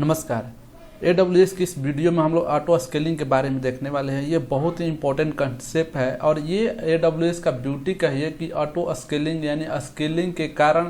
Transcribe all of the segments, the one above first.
नमस्कार। AWS की इस वीडियो में हम लोग ऑटो स्केलिंग के बारे में देखने वाले हैं। ये बहुत ही इंपॉर्टेंट कंसेप्ट है और ये AWS का ब्यूटी का ही है कि ऑटो स्केलिंग यानी स्केलिंग के कारण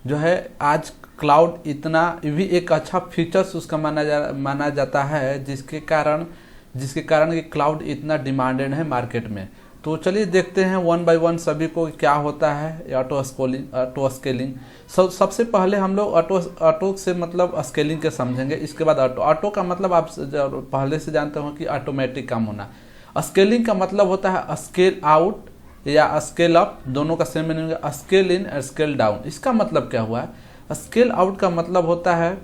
जो है आज क्लाउड इतना भी एक अच्छा फीचर्स उसका माना जाता है जिसके कारण कि क्लाउड इतना डिमांडेड है मार्केट में। तो चलिए देखते हैं वन बाय वन सभी को क्या होता है ऑटो स्केलिंग। सबसे पहले हम लोग ऑटो से मतलब स्केलिंग के समझेंगे। इसके बाद ऑटो का मतलब आप पहले से जानते हो कि ऑटोमेटिक काम होना। स्केलिंग का मतलब होता है स्केल आउट या स्केल अप, दोनों का सेम मीनिंग है। स्केल इन स्केल डाउन, इसका मतलब क्या हुआ है? स्केल आउट का मतलब होता है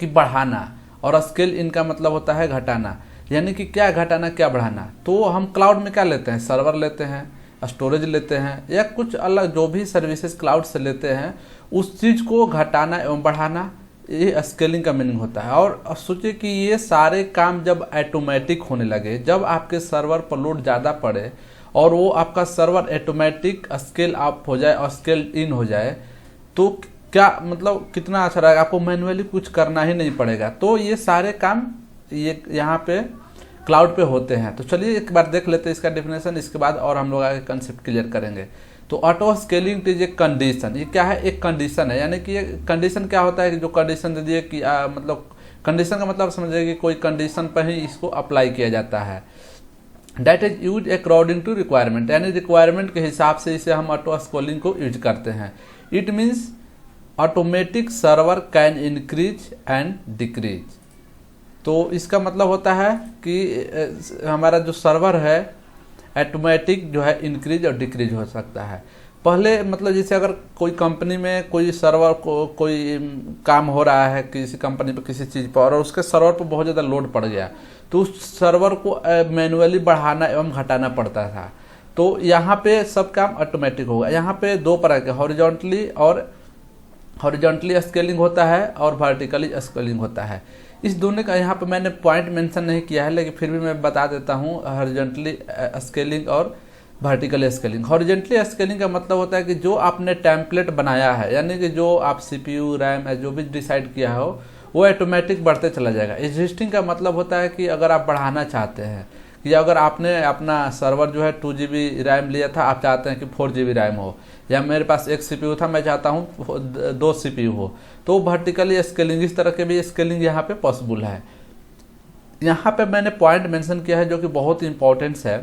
कि बढ़ाना और स्केल इन का मतलब होता है घटाना, यानी कि क्या घटाना क्या बढ़ाना। तो हम क्लाउड में क्या लेते हैं? सर्वर लेते हैं, स्टोरेज लेते हैं या कुछ अलग जो भी सर्विसेज क्लाउड से लेते हैं, उस चीज़ को घटाना एवं बढ़ाना, ये स्केलिंग का मीनिंग होता है। और अब सोचिए कि ये सारे काम जब ऑटोमेटिक होने लगे, जब आपके सर्वर पर लोड ज़्यादा पड़े और वो आपका सर्वर ऑटोमेटिक स्केल अप हो जाए और स्केल इन हो जाए, तो क्या मतलब कितना अच्छा रहेगा। आपको मैन्युअली कुछ करना ही नहीं पड़ेगा। तो ये सारे काम ये यहाँ पे क्लाउड पे होते हैं। तो चलिए एक बार देख लेते हैं इसका डेफिनेशन, इसके बाद और हम लोग आगे कंसेप्ट क्लियर करेंगे। तो auto scaling is a condition. ये क्या है? एक कंडीशन है, यानी कि ये कंडीशन क्या होता है कि जो कंडीशन दे दिए कि मतलब कंडीशन का मतलब समझिए कि कोई कंडीशन पर ही इसको अप्लाई किया जाता है। That is use according to requirement, यानी रिक्वायरमेंट के हिसाब से इसे हम ऑटो स्केलिंग को यूज करते हैं। It means automatic server can increase and decrease. तो इसका मतलब होता है कि हमारा जो सर्वर है ऑटोमेटिक जो है इंक्रीज और डिक्रीज हो सकता है। पहले मतलब जैसे अगर कोई कंपनी में कोई सर्वर को कोई काम हो रहा है किसी कंपनी पर किसी चीज़ पर, और उसके सर्वर पर बहुत ज़्यादा लोड पड़ गया, तो उस सर्वर को मैनुअली बढ़ाना एवं घटाना पड़ता था। तो यहाँ पे सब काम ऑटोमेटिक होगा। यहाँ पे दो प्रकार के हॉरिजॉन्टली स्केलिंग होता है और वर्टिकली स्केलिंग होता है। इस दोनों का यहाँ पे मैंने पॉइंट मेंशन नहीं किया है, लेकिन फिर भी मैं बता देता हूँ हॉरिजॉन्टली स्केलिंग और वर्टिकली स्केलिंग। हॉरिजॉन्टली स्केलिंग का मतलब होता है कि जो आपने टेम्पलेट बनाया है, यानी कि जो आप CPU रैम जो भी डिसाइड किया हो वो ऑटोमेटिक बढ़ते चला जाएगा। एग्जिस्टिंग का मतलब होता है कि अगर आप बढ़ाना चाहते हैं, कि अगर आपने अपना सर्वर जो है 2GB रैम लिया था, आप चाहते हैं कि 4GB रैम हो, या मेरे पास एक CPU था मैं चाहता हूँ 2 CPU हो, तो वर्टिकली स्केलिंग इस तरह के भी स्केलिंग यहाँ पे पॉसिबल है। यहाँ पे मैंने पॉइंट मेंशन किया है जो कि बहुत इंपॉर्टेंस है।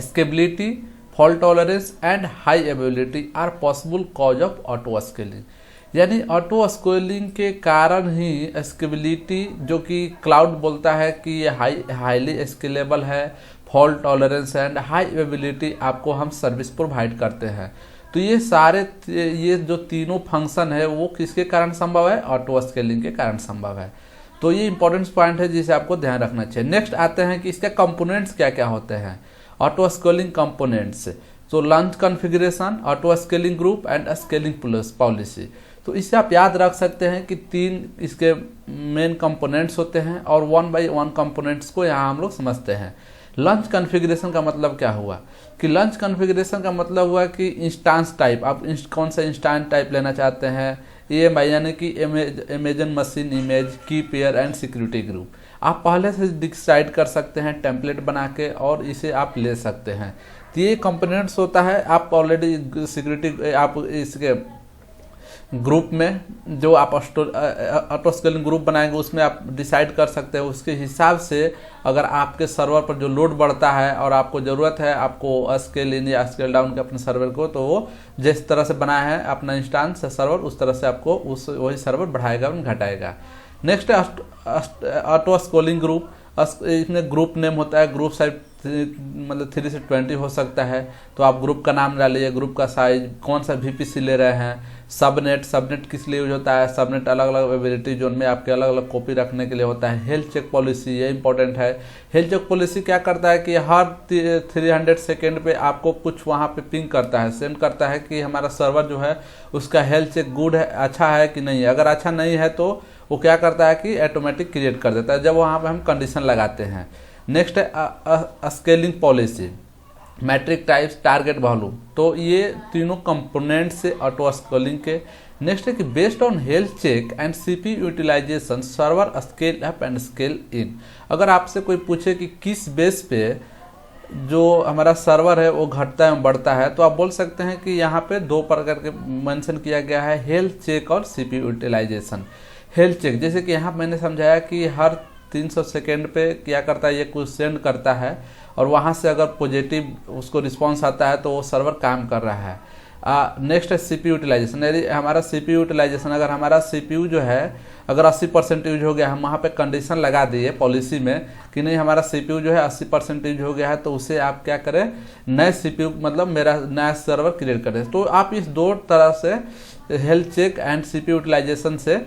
Scalability, fault tolerance and high availability are possible cause of auto scaling, यानी ऑटो स्केलिंग के कारण ही स्केबिलिटी, जो कि क्लाउड बोलता है कि ये हाईली स्केलेबल है, fault tolerance and high availability आपको हम सर्विस प्रोवाइड करते हैं। तो ये जो तीनों फंक्शन है वो किसके कारण संभव है? ऑटो स्केलिंग के कारण संभव है। तो ये इंपॉर्टेंट पॉइंट है जिसे आपको ध्यान रखना चाहिए। नेक्स्ट आते हैं कि इसके कंपोनेंट्स क्या क्या होते हैं। ऑटो स्केलिंग कंपोनेंट्स, तो launch configuration, auto scaling group and scaling policy. तो इससे आप याद रख सकते हैं कि 3 इसके मेन कंपोनेंट्स होते हैं और 1 बाय 1 कंपोनेंट्स को यहाँ हम लोग समझते हैं। लॉन्च कॉन्फ़िगरेशन का मतलब क्या हुआ कि लॉन्च कॉन्फ़िगरेशन का मतलब हुआ कि इंस्टांस टाइप, आप कौन सा इंस्टांस टाइप लेना चाहते हैं। EMI यानी कि इमेजन मशीन इमेज, की पेयर एंड सिक्योरिटी ग्रुप, आप पहले से डिसाइड कर सकते हैं टेम्पलेट बना के और इसे आप ले सकते हैं। तो ये कंपोनेंट्स होता है। आप ऑलरेडी सिक्योरिटी आप इसके ग्रुप में जो आप ऑटो स्केलिंग ग्रुप बनाएंगे उसमें आप डिसाइड कर सकते हैं। उसके हिसाब से अगर आपके सर्वर पर जो लोड बढ़ता है और आपको ज़रूरत है आपको स्केल इन या स्केल डाउन के अपने सर्वर को, तो वो जिस तरह से बनाया है अपना इंस्टांस सर्वर, उस तरह से आपको वही सर्वर बढ़ाएगा और घटाएगा। नेक्स्ट है ऑटो स्केलिंग ग्रुप। इसमें ग्रुप नेम होता है, ग्रुप साइज मतलब 3 से 20 हो सकता है। तो आप ग्रुप का नाम डालिए, ग्रुप का साइज, कौन सा VPC ले रहे हैं। सबनेट किस लिए यूज होता है? सबनेट अलग अलग अवेलेबिलिटी जोन में आपके अलग अलग कॉपी रखने के लिए होता है। हेल्थ चेक पॉलिसी, ये इंपॉर्टेंट है। हेल्थ चेक पॉलिसी क्या करता है कि हर 300 सेकेंड पे आपको कुछ वहाँ पे पिंग करता है, सेंड करता है कि हमारा सर्वर जो है उसका हेल्थ चेक गुड है, अच्छा है कि नहीं है। अगर अच्छा नहीं है तो वो क्या करता है कि ऑटोमेटिक क्रिएट कर देता है जब वहाँ पे हम कंडीशन लगाते हैं। नेक्स्ट है scaling policy, metric types, target value. तो ये तीनों कंपोनेंट से ऑटो स्केलिंग के नेक्स्ट है कि based on health check and CPU utilisation server scale up and scale in. अगर आपसे कोई पूछे कि किस बेस पे जो हमारा सर्वर है वो घटता है बढ़ता है, तो आप बोल सकते हैं कि यहाँ पे दो प्रकार के मेंशन किया गया है, हेल्थ चेक और CPU यूटिलाइजेशन। हेल्थ चेक जैसे कि यहाँ मैंने समझाया कि हर 300 सेकेंड पे क्या करता है, ये कुछ सेंड करता है और वहाँ से अगर पॉजिटिव उसको रिस्पॉन्स आता है तो वो सर्वर काम कर रहा है। नेक्स्ट है CPU यूटिलाइजेशन। यदि हमारा CPU यूटिलाइजेशन, अगर हमारा CPU जो है अगर 80% यूज हो गया, हम वहाँ पे कंडीशन लगा दिए पॉलिसी में कि नहीं हमारा CPU जो है 80% यूज हो गया है, तो उसे आप क्या करें, नए CPU मतलब मेरा नया सर्वर क्रिएट करें। तो आप इस दो तरह से health check and CPU utilisation से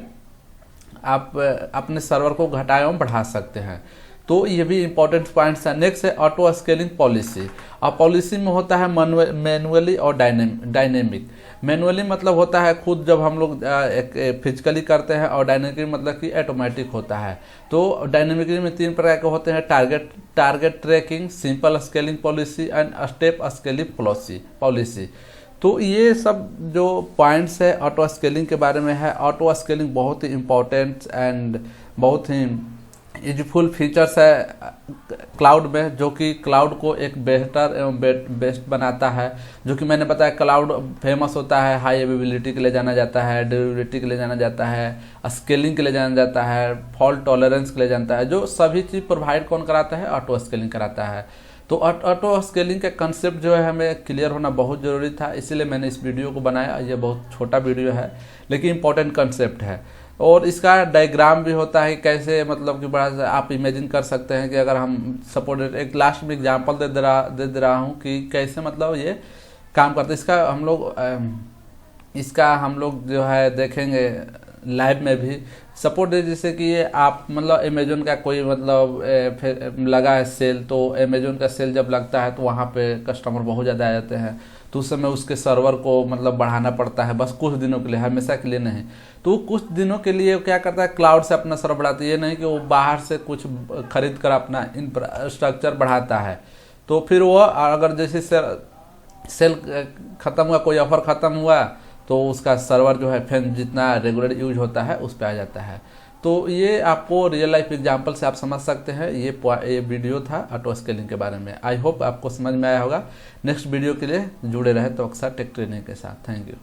आप अपने सर्वर को घटा एवं बढ़ा सकते हैं। तो ये भी इंपॉर्टेंट पॉइंट्स है। नेक्स्ट है ऑटो स्केलिंग पॉलिसी। और पॉलिसी में होता है मैनुअली और डायनेमिक। मैनुअली मतलब होता है खुद जब हम लोग फिजिकली करते हैं, और डायनेमिकली मतलब कि ऑटोमेटिक होता है। तो डायनेमिकली में 3 प्रकार के होते हैं, target tracking, simple scaling policy and step scaling policy. तो ये सब जो पॉइंट्स है ऑटो स्केलिंग के बारे में है। ऑटो स्केलिंग बहुत ही इम्पोर्टेंट एंड बहुत ही यूजफुल फीचर्स है क्लाउड में, जो कि क्लाउड को एक बेहतर एवं बेस्ट बनाता है। जो कि मैंने बताया क्लाउड फेमस होता है हाई अवेलेबिलिटी के लिए जाना जाता है, ड्यूरेबिलिटी के लिए जाना जाता है, स्केलिंग के लिए जाना जाता है, फॉल्ट टॉलरेंस के लिए जानता है। जो सभी चीज़ प्रोवाइड कौन कराता है, ऑटो स्केलिंग कराता है। तो ऑटो स्केलिंग का कंसेप्ट जो है हमें क्लियर होना बहुत ज़रूरी था, इसीलिए मैंने इस वीडियो को बनाया। ये बहुत छोटा वीडियो है लेकिन इंपॉर्टेंट कंसेप्ट है। और इसका डायग्राम भी होता है कैसे, मतलब कि बड़ा सा आप इमेजिन कर सकते हैं कि अगर हम सपोर्ट एक लास्ट में एग्जांपल दे दे रहा हूँ कि कैसे मतलब ये काम करता है। इसका हम लोग जो है देखेंगे लाइव में भी। सपोर्ट जैसे कि ये आप मतलब अमेजोन का कोई मतलब लगा है सेल, तो अमेजोन का सेल जब लगता है तो वहाँ पे कस्टमर बहुत ज़्यादा आ जाते हैं, तो उस समय उसके सर्वर को मतलब बढ़ाना पड़ता है, बस कुछ दिनों के लिए, हमेशा के लिए नहीं। तो कुछ दिनों के लिए क्या करता है, क्लाउड से अपना सर्वर बढ़ाता है। ये नहीं कि वो बाहर से कुछ खरीद कर अपना इंफ्रास्ट्रक्चर बढ़ाता है। तो फिर वो अगर जैसे सेल ख़त्म हुआ, कोई ऑफर ख़त्म हुआ, तो उसका सर्वर जो है फिर जितना रेगुलर यूज होता है उस पर आ जाता है। तो ये आपको रियल लाइफ एग्जांपल से आप समझ सकते हैं। ये वीडियो था ऑटो स्केलिंग के बारे में। आई होप आपको समझ में आया होगा। नेक्स्ट वीडियो के लिए जुड़े रहे तो अक्सर टेक ट्रेनिंग के साथ। Thank you.